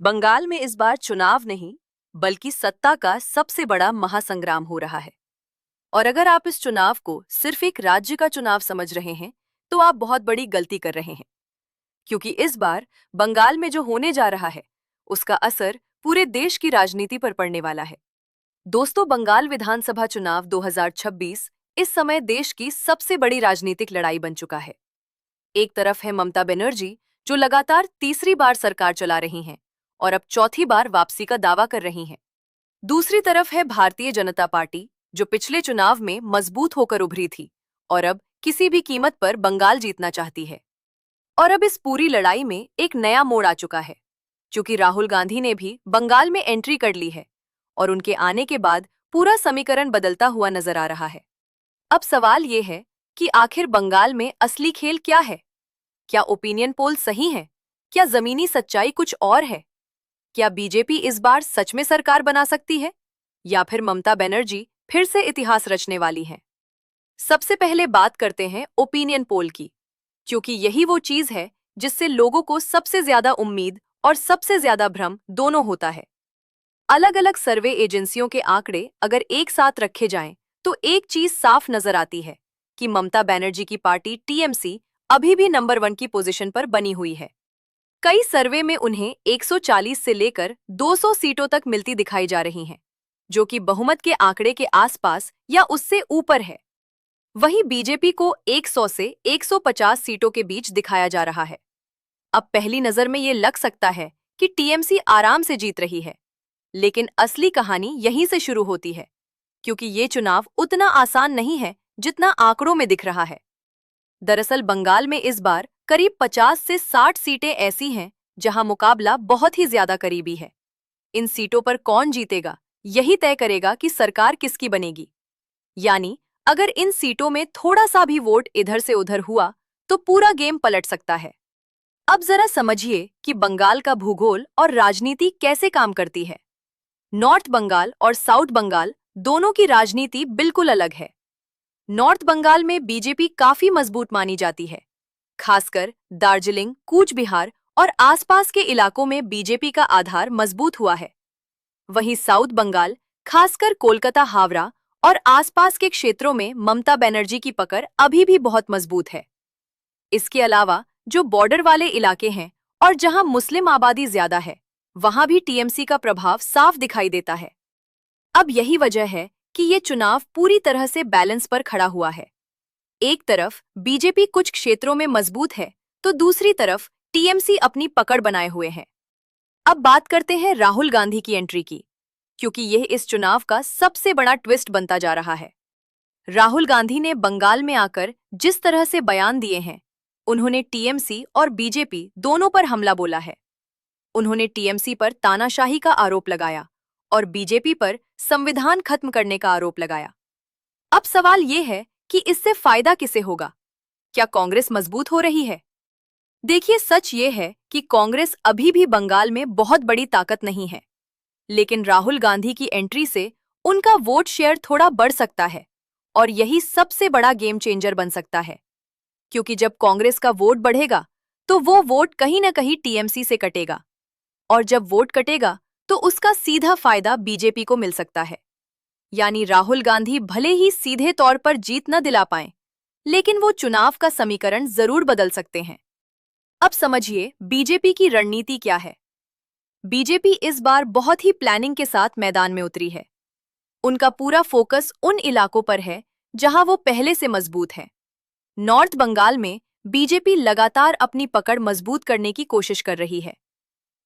बंगाल में इस बार चुनाव नहीं, बल्कि सत्ता का सबसे बड़ा महासंग्राम हो रहा है। और अगर आप इस चुनाव को सिर्फ एक राज्य का चुनाव समझ रहे हैं, तो आप बहुत बड़ी गलती कर रहे हैं। क्योंकि इस बार बंगाल में जो होने जा रहा है, उसका असर पूरे देश की राजनीति पर पड़ने वाला है। दोस्तों, बंगाल विधानसभा चुनाव 2026 इस समय देश की सबसे बड़ी राजनीतिक लड़ाई बन चुका है। एक तरफ है ममता बनर्जी, जो लगातार तीसरी बार सरकार चला रही हैं और अब चौथी बार वापसी का दावा कर रही हैं। दूसरी तरफ है भारतीय जनता पार्टी, जो पिछले चुनाव में मजबूत होकर उभरी थी और अब किसी भी कीमत पर बंगाल जीतना चाहती है। और अब इस पूरी लड़ाई में एक नया मोड़ आ चुका है, क्योंकि राहुल गांधी ने भी बंगाल में एंट्री कर ली है और उनके आने के बाद पूरा समीकरण बदलता हुआ नजर आ रहा है। अब सवाल ये है कि आखिर बंगाल में असली खेल क्या है? क्या ओपिनियन पोल सही है? क्या जमीनी सच्चाई कुछ और है? क्या बीजेपी इस बार सच में सरकार बना सकती है, या फिर ममता बनर्जी फिर से इतिहास रचने वाली हैं? सबसे पहले बात करते हैं ओपिनियन पोल की, क्योंकि यही वो चीज है जिससे लोगों को सबसे ज्यादा उम्मीद और सबसे ज्यादा भ्रम दोनों होता है। अलग अलग सर्वे एजेंसियों के आंकड़े अगर एक साथ रखे जाएं, तो एक चीज साफ नजर आती है कि ममता बनर्जी की पार्टी टीएमसी अभी भी नंबर 1 की पोजीशन पर बनी हुई है। कई सर्वे में उन्हें 140 से लेकर 200 सीटों तक मिलती दिखाई जा रही हैं, जो कि बहुमत के आंकड़े के आसपास या उससे ऊपर है। वहीं बीजेपी को 100 से 150 सीटों के बीच दिखाया जा रहा है। अब पहली नजर में ये लग सकता है कि टीएमसी आराम से जीत रही है, लेकिन असली कहानी यहीं से शुरू होती है, क्योंकि ये चुनाव उतना आसान नहीं है जितना आंकड़ों में दिख रहा है। दरअसल बंगाल में इस बार करीब 50 से 60 सीटें ऐसी हैं जहां मुकाबला बहुत ही ज्यादा करीबी है। इन सीटों पर कौन जीतेगा, यही तय करेगा कि सरकार किसकी बनेगी। यानी अगर इन सीटों में थोड़ा सा भी वोट इधर से उधर हुआ, तो पूरा गेम पलट सकता है। अब जरा समझिए कि बंगाल का भूगोल और राजनीति कैसे काम करती है। नॉर्थ बंगाल और साउथ बंगाल दोनों की राजनीति बिल्कुल अलग है। नॉर्थ बंगाल में बीजेपी काफी मजबूत मानी जाती है। खासकर दार्जिलिंग, कूच बिहार और आसपास के इलाकों में बीजेपी का आधार मजबूत हुआ है। वहीं साउथ बंगाल, खासकर कोलकाता, हावड़ा और आसपास के क्षेत्रों में ममता बनर्जी की पकड़ अभी भी बहुत मजबूत है। इसके अलावा जो बॉर्डर वाले इलाके हैं और जहां मुस्लिम आबादी ज्यादा है, वहां भी टीएमसी का प्रभाव साफ दिखाई देता है। अब यही वजह है कि ये चुनाव पूरी तरह से बैलेंस पर खड़ा हुआ है। एक तरफ बीजेपी कुछ क्षेत्रों में मजबूत है, तो दूसरी तरफ टीएमसी अपनी पकड़ बनाए हुए है। अब बात करते हैं राहुल गांधी की एंट्री की, क्योंकि यह इस चुनाव का सबसे बड़ा ट्विस्ट बनता जा रहा है। राहुल गांधी ने बंगाल में आकर जिस तरह से बयान दिए हैं, उन्होंने टीएमसी और बीजेपी दोनों पर हमला बोला है। उन्होंने टीएमसी पर तानाशाही का आरोप लगाया और बीजेपी पर संविधान खत्म करने का आरोप लगाया। अब सवाल ये है कि इससे फायदा किसे होगा? क्या कांग्रेस मजबूत हो रही है? देखिए, सच ये है कि कांग्रेस अभी भी बंगाल में बहुत बड़ी ताकत नहीं है, लेकिन राहुल गांधी की एंट्री से उनका वोट शेयर थोड़ा बढ़ सकता है और यही सबसे बड़ा गेम चेंजर बन सकता है। क्योंकि जब कांग्रेस का वोट बढ़ेगा, तो वो वोट कहीं न कहीं टीएमसी से कटेगा, और जब वोट कटेगा तो उसका सीधा फायदा बीजेपी को मिल सकता है। यानी राहुल गांधी भले ही सीधे तौर पर जीत न दिला पाएं, लेकिन वो चुनाव का समीकरण जरूर बदल सकते हैं। अब समझिए बीजेपी की रणनीति क्या है। बीजेपी इस बार बहुत ही प्लानिंग के साथ मैदान में उतरी है। उनका पूरा फोकस उन इलाकों पर है जहां वो पहले से मजबूत है। नॉर्थ बंगाल में बीजेपी लगातार अपनी पकड़ मजबूत करने की कोशिश कर रही है।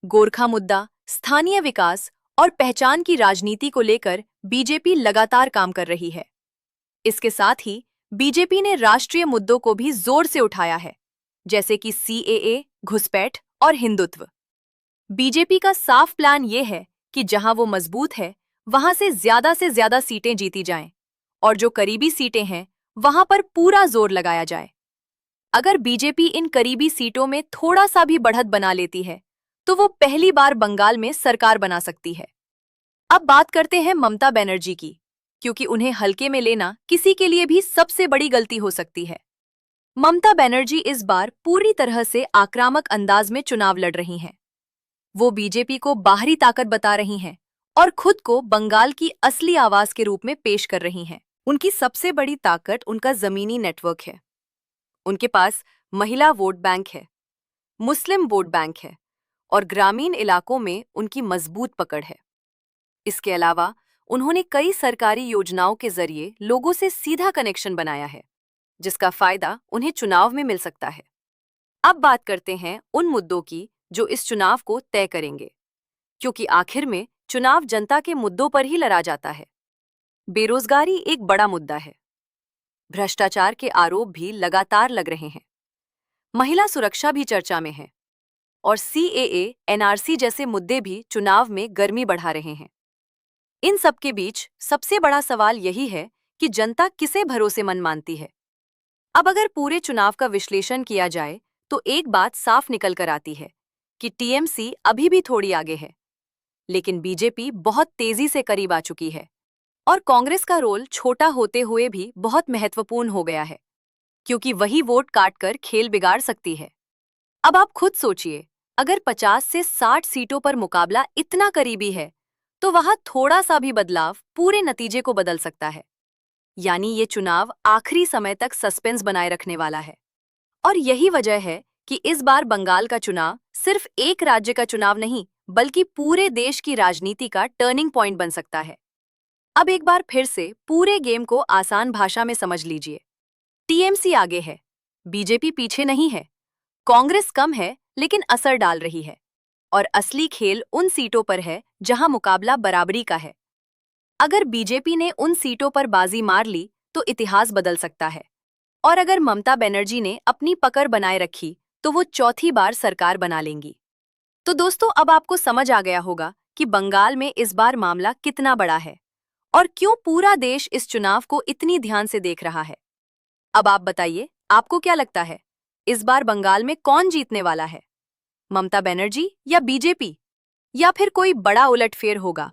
गोरखा मुद्दा, स्थानीय विकास और पहचान की राजनीति को लेकर बीजेपी लगातार काम कर रही है। इसके साथ ही बीजेपी ने राष्ट्रीय मुद्दों को भी जोर से उठाया है, जैसे कि सीएए, घुसपैठ और हिंदुत्व। बीजेपी का साफ प्लान ये है कि जहां वो मजबूत है, वहां से ज्यादा सीटें जीती जाएं, और जो करीबी सीटें हैं, वहां पर पूरा जोर लगाया जाए। अगर बीजेपी इन करीबी सीटों में थोड़ा सा भी बढ़त बना लेती है, तो वो पहली बार बंगाल में सरकार बना सकती है। अब बात करते हैं ममता बनर्जी की, क्योंकि उन्हें हल्के में लेना किसी के लिए भी सबसे बड़ी गलती हो सकती है। ममता बनर्जी इस बार पूरी तरह से आक्रामक अंदाज में चुनाव लड़ रही हैं। वो बीजेपी को बाहरी ताकत बता रही हैं और खुद को बंगाल की असली आवाज के रूप में पेश कर रही हैं। उनकी सबसे बड़ी ताकत उनका जमीनी नेटवर्क है। उनके पास महिला वोट बैंक है, मुस्लिम वोट बैंक है और ग्रामीण इलाकों में उनकी मजबूत पकड़ है। इसके अलावा उन्होंने कई सरकारी योजनाओं के जरिए लोगों से सीधा कनेक्शन बनाया है, जिसका फायदा उन्हें चुनाव में मिल सकता है। अब बात करते हैं उन मुद्दों की जो इस चुनाव को तय करेंगे, क्योंकि आखिर में चुनाव जनता के मुद्दों पर ही लड़ा जाता है। बेरोजगारी एक बड़ा मुद्दा है। भ्रष्टाचार के आरोप भी लगातार लग रहे हैं। महिला सुरक्षा भी चर्चा में है और सीएए, एनआरसी जैसे मुद्दे भी चुनाव में गर्मी बढ़ा रहे हैं। इन सब के बीच सबसे बड़ा सवाल यही है कि जनता किसे भरोसेमंद मानती है। अब अगर पूरे चुनाव का विश्लेषण किया जाए तो एक बात साफ निकल कर आती है कि टीएमसी अभी भी थोड़ी आगे है, लेकिन बीजेपी बहुत तेजी से करीब आ चुकी है और कांग्रेस का रोल छोटा होते हुए भी बहुत महत्वपूर्ण हो गया है, क्योंकि वही वोट काटकर खेल बिगाड़ सकती है। अब आप खुद सोचिए, अगर 50 से 60 सीटों पर मुकाबला इतना करीबी है तो वहां थोड़ा सा भी बदलाव पूरे नतीजे को बदल सकता है। यानी ये चुनाव आखिरी समय तक सस्पेंस बनाए रखने वाला है। और यही वजह है कि इस बार बंगाल का चुनाव सिर्फ एक राज्य का चुनाव नहीं, बल्कि पूरे देश की राजनीति का टर्निंग पॉइंट बन सकता है। अब एक बार फिर से पूरे गेम को आसान भाषा में समझ लीजिए। टीएमसी आगे है, बीजेपी पीछे नहीं है, कांग्रेस कम है लेकिन असर डाल रही है, और असली खेल उन सीटों पर है जहां मुकाबला बराबरी का है। अगर बीजेपी ने उन सीटों पर बाजी मार ली तो इतिहास बदल सकता है, और अगर ममता बनर्जी ने अपनी पकड़ बनाए रखी तो वो चौथी बार सरकार बना लेंगी। तो दोस्तों, अब आपको समझ आ गया होगा कि बंगाल में इस बार मामला कितना बड़ा है और क्यों पूरा देश इस चुनाव को इतनी ध्यान से देख रहा है। अब आप बताइए, आपको क्या लगता है, इस बार बंगाल में कौन जीतने वाला है? ममता बनर्जी या बीजेपी, या फिर कोई बड़ा उलटफेर होगा?